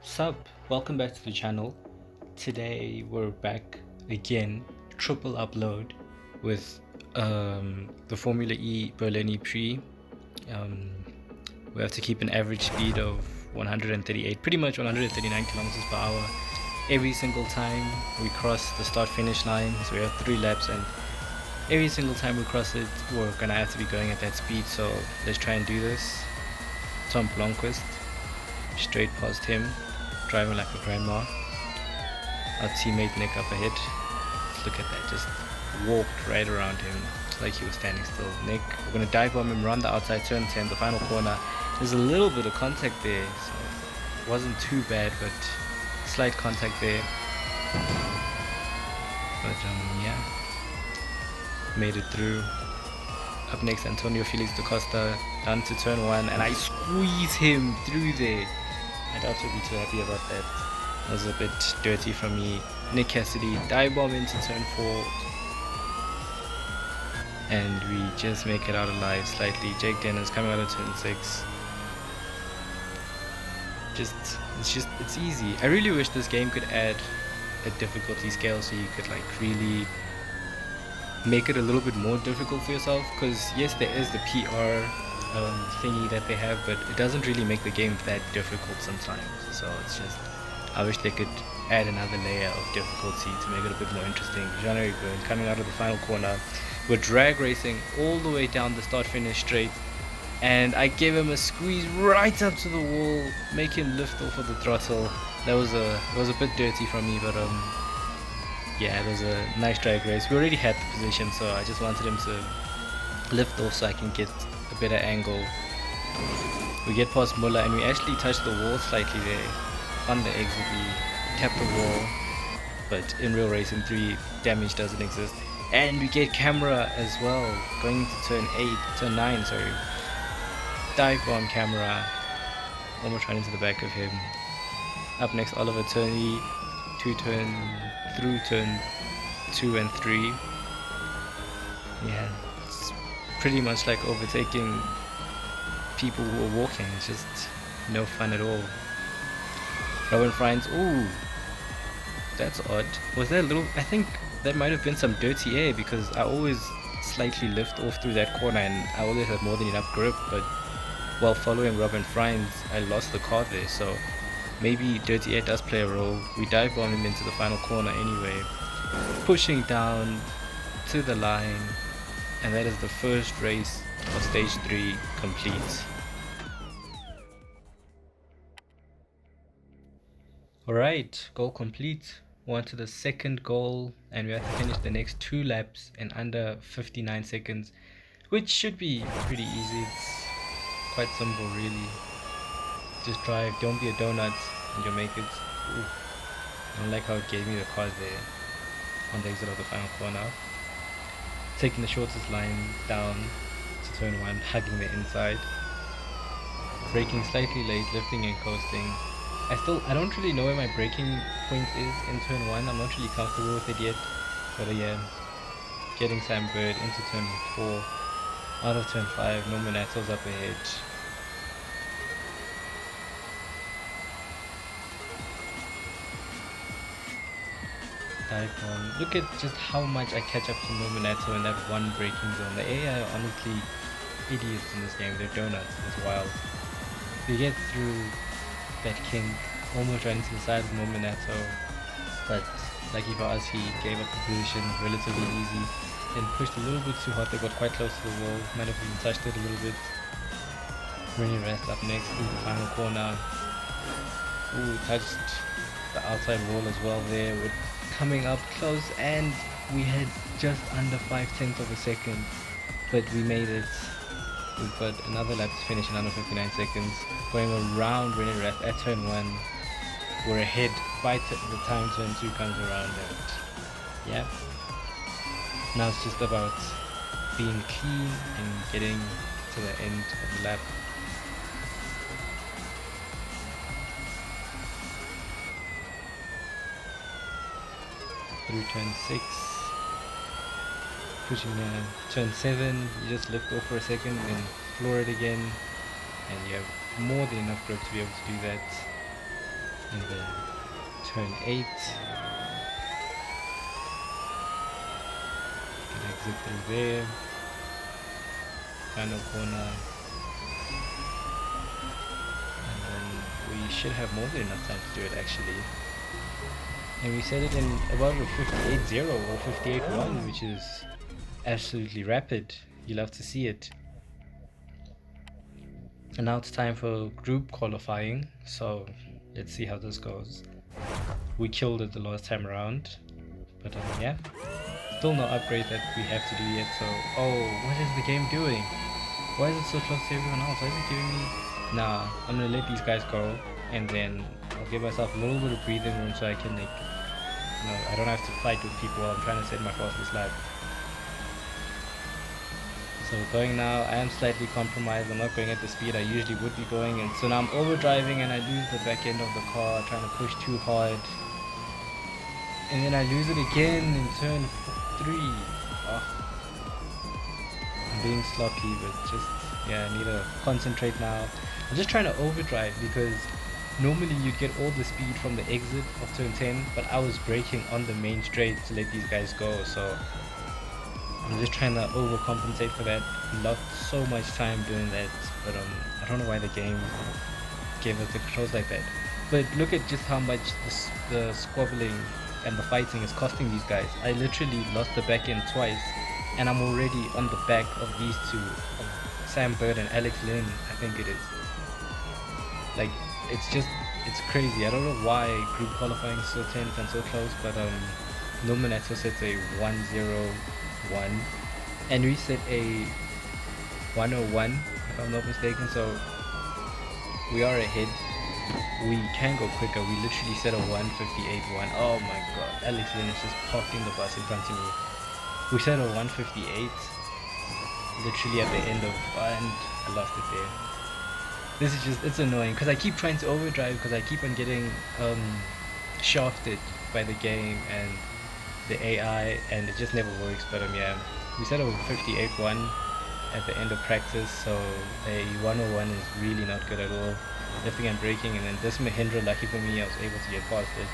Sup, welcome back to the channel. Today we're back again, triple upload with the Formula E Berlin E-Prix. We have to keep an average speed of 138, pretty much 139 kilometers per hour every single time we cross the start finish line. So we have 3 laps, and every single time we cross it we're gonna have to be going at that speed. So let's try and do this. Tom Blomqvist, straight past him, driving like a grandma. Our teammate Nick up ahead. Look at that, just walked right around him like he was standing still. Nick, we're gonna dive bomb him, run the outside turn 10, the final corner. There's a little bit of contact there, so it wasn't too bad, but slight contact there. But yeah, made it through. Up next, Antonio Felix da Costa, down to turn 1, and I squeeze him through there. I doubt he'll be too happy about that. That was a bit dirty from me. Nick Cassidy, dive bomb into turn 4. And we just make it out alive slightly. Jake Dennis coming out of turn 6. It's easy. I really wish this game could add a difficulty scale so you could like really make it a little bit more difficult for yourself, because yes, there is the PR thingy that they have, but it doesn't really make the game that difficult sometimes. So it's just, I wish they could add another layer of difficulty to make it a bit more interesting. Jean-Eric Byrne coming out of the final corner. We're drag racing all the way down the start finish straight, and I gave him a squeeze right up to the wall, make him lift off of the throttle. That was a bit dirty from me, but yeah, it was a nice drag race. We already had the position, so I just wanted him to lift off so I can get a better angle. We get past Muller, and we actually touched the wall slightly there. On the exit we tapped the wall, but in real racing 3 damage doesn't exist. And we get camera as well, going into turn 9, sorry. Dive bomb camera, almost ran into the back of him. Up next, Oliver Turney, through turn 2 and 3. Yeah, it's pretty much like overtaking people who are walking. It's just no fun at all. Robin Friends, ooh, that's odd. Was there a little, I think that might have been some dirty air, because I always slightly lift off through that corner and I always have more than enough grip, but while following Robin Friends I lost the car there, so maybe dirty air does play a role. We dive bomb him into the final corner anyway, pushing down to the line, and that is the first race of stage 3 complete. Alright, goal complete. We're on to the second goal, and we have to finish the next 2 laps in under 59 seconds, which should be pretty easy. It's quite simple really. Just drive, don't be a donut, and you'll make it. Ooh. I don't like how it gave me the cars there on the exit of the final corner. Taking the shortest line down to turn 1, hugging the inside. Braking slightly late, lifting and coasting. I don't really know where my braking point is in turn 1. I'm not really comfortable with it yet. But yeah, getting Sam Bird into turn 4. Out of turn 5, Norman Attles up ahead. Dive bomb. Look at just how much I catch up to Norman Atto in that one braking zone. The AI are honestly idiots in this game. They're donuts. It's wild. We get through that kink, almost ran into the side of Mominato, but lucky for us he gave up the position relatively easy, then pushed a little bit too hard. They got quite close to the wall, might have even touched it a little bit. Rennie Rest up next in the final corner. Ooh, touched the outside wall as well there. We're coming up close, and we had just under 5/10 of a second, but we made it. We've got another lap to finish in under 59 seconds. Going around Rennie Rath at turn 1. We're ahead by the time turn 2 comes around, and yeah. Now it's just about being clean and getting to the end of the lap. Through turn 6. Pushing turn 7, you just lift off for a second and floor it again, and you have more than enough grip to be able to do that. and then turn 8. Can exit through there. Final corner. And then we should have more than enough time to do it actually. And we set it in about a 58.0 or 58.1, which is absolutely rapid. You love to see it. And now it's time for group qualifying, so let's see how this goes. We killed it the last time around, but yeah, still no upgrade that we have to do yet. So what is the game doing? Why is it so close to everyone else? Why is it giving me... Nah, I'm gonna let these guys go, and then I'll give myself a little bit of breathing room so I can like, I don't have to fight with people while I'm trying to set my fastest lap. So going now, I am slightly compromised. I'm not going at the speed I usually would be going, and so now I'm overdriving and I lose the back end of the car, trying to push too hard. And then I lose it again in turn 3. I'm being sloppy, but just, yeah, I need to concentrate now. I'm just trying to overdrive because normally you'd get all the speed from the exit of turn 10, but I was braking on the main straight to let these guys go, so I'm just trying to overcompensate for that. Lost so much time doing that, but I don't know why the game gave us the controls like that. But look at just how much the squabbling and the fighting is costing these guys. I literally lost the back end twice, and I'm already on the back of these two, of Sam Bird and Alex Lynn, I think it is. Like, it's crazy. I don't know why group qualifying is so tense and so close, but Nominato sets a 101 and we set a 101 if I'm not mistaken, so we are ahead. We can go quicker. We literally set a 158.1. Oh my god, Alex Lynn is just parking the bus in front of me. We set a 158 literally at the end of, and I lost it there. This is just, it's annoying because I keep trying to overdrive because I keep on getting shafted by the game and the AI, and it just never works. But yeah, we set a 58.1 at the end of practice, so a 101 is really not good at all. Lifting and braking, and then this Mahindra, lucky for me, I was able to get past it.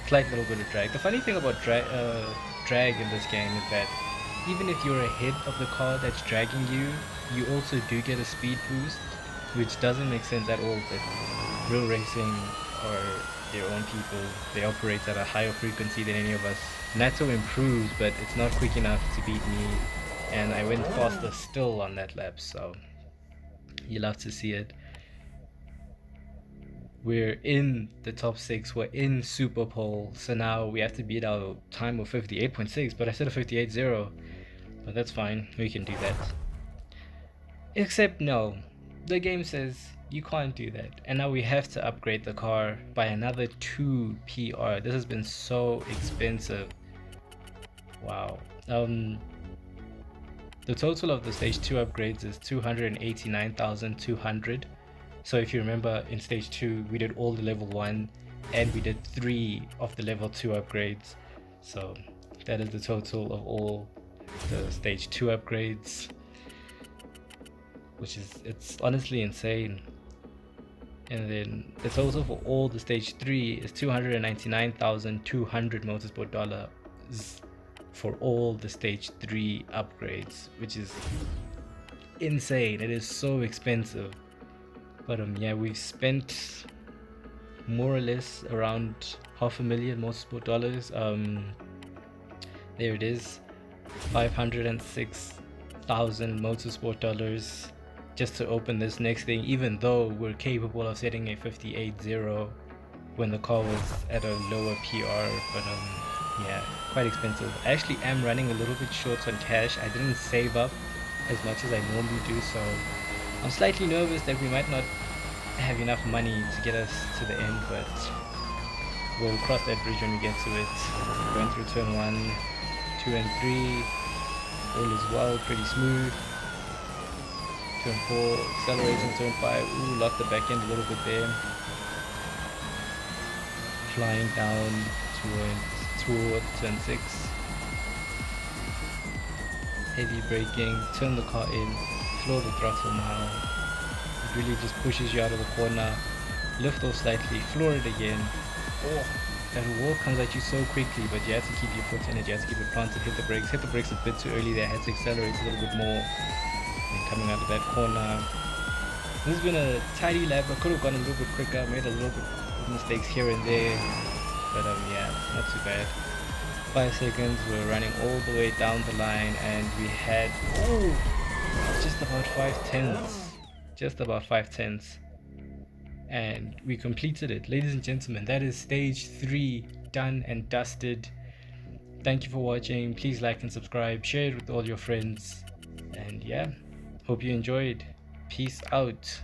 Slight little bit of drag. The funny thing about drag in this game is that even if you're ahead of the car that's dragging you, you also do get a speed boost, which doesn't make sense at all. But real racing are their own people. They operate at a higher frequency than any of us. Natto improves, but it's not quick enough to beat me, and I went faster still on that lap, so you love to see it. We're in the top 6, we're in Super Pole, so now we have to beat our time of 58.6, but I said a 58.0, but that's fine, we can do that. Except no, the game says you can't do that, and now we have to upgrade the car by another 2 PR. This has been so expensive. Wow. The total of the stage 2 upgrades is 289,200. So if you remember, in stage 2 we did all the level 1 and we did 3 of the level 2 upgrades. So that is the total of all the stage 2 upgrades, which is, it's honestly insane. And then the total for all the stage 3 is 299,200 Motorsport Dollars for all the stage 3 upgrades, which is insane. It is so expensive. But yeah, we've spent more or less around 500,000 Motorsport Dollars. There it is, 506,000 Motorsport Dollars just to open this next thing, even though we're capable of setting a 58.0 when the car was at a lower PR. But yeah, quite expensive. I actually am running a little bit short on cash. I didn't save up as much as I normally do, so I'm slightly nervous that we might not have enough money to get us to the end, but we'll cross that bridge when we get to it. Going through turn 1, 2 and 3, all is well, pretty smooth. Turn 4, accelerating, turn 5, ooh, lost the back end a little bit there. Flying down towards turn 6. Heavy braking, turn the car in, floor the throttle now. It really just pushes you out of the corner. lift off slightly, floor it again. Oh, that wall comes at you so quickly, but you have to keep your foot in it, you have to keep it planted, hit the brakes a bit too early there, had to accelerate a little bit more, and coming out of that corner. This has been a tidy lap. I could have gone a little bit quicker, made a little bit of mistakes here and there, but yeah, not too bad. 5 seconds, we're running all the way down the line, and we had just about 5/10, just about 5/10, and we completed it. Ladies and gentlemen, that is stage 3 done and dusted. Thank you for watching. Please like and subscribe, share it with all your friends, and yeah, hope you enjoyed. Peace out.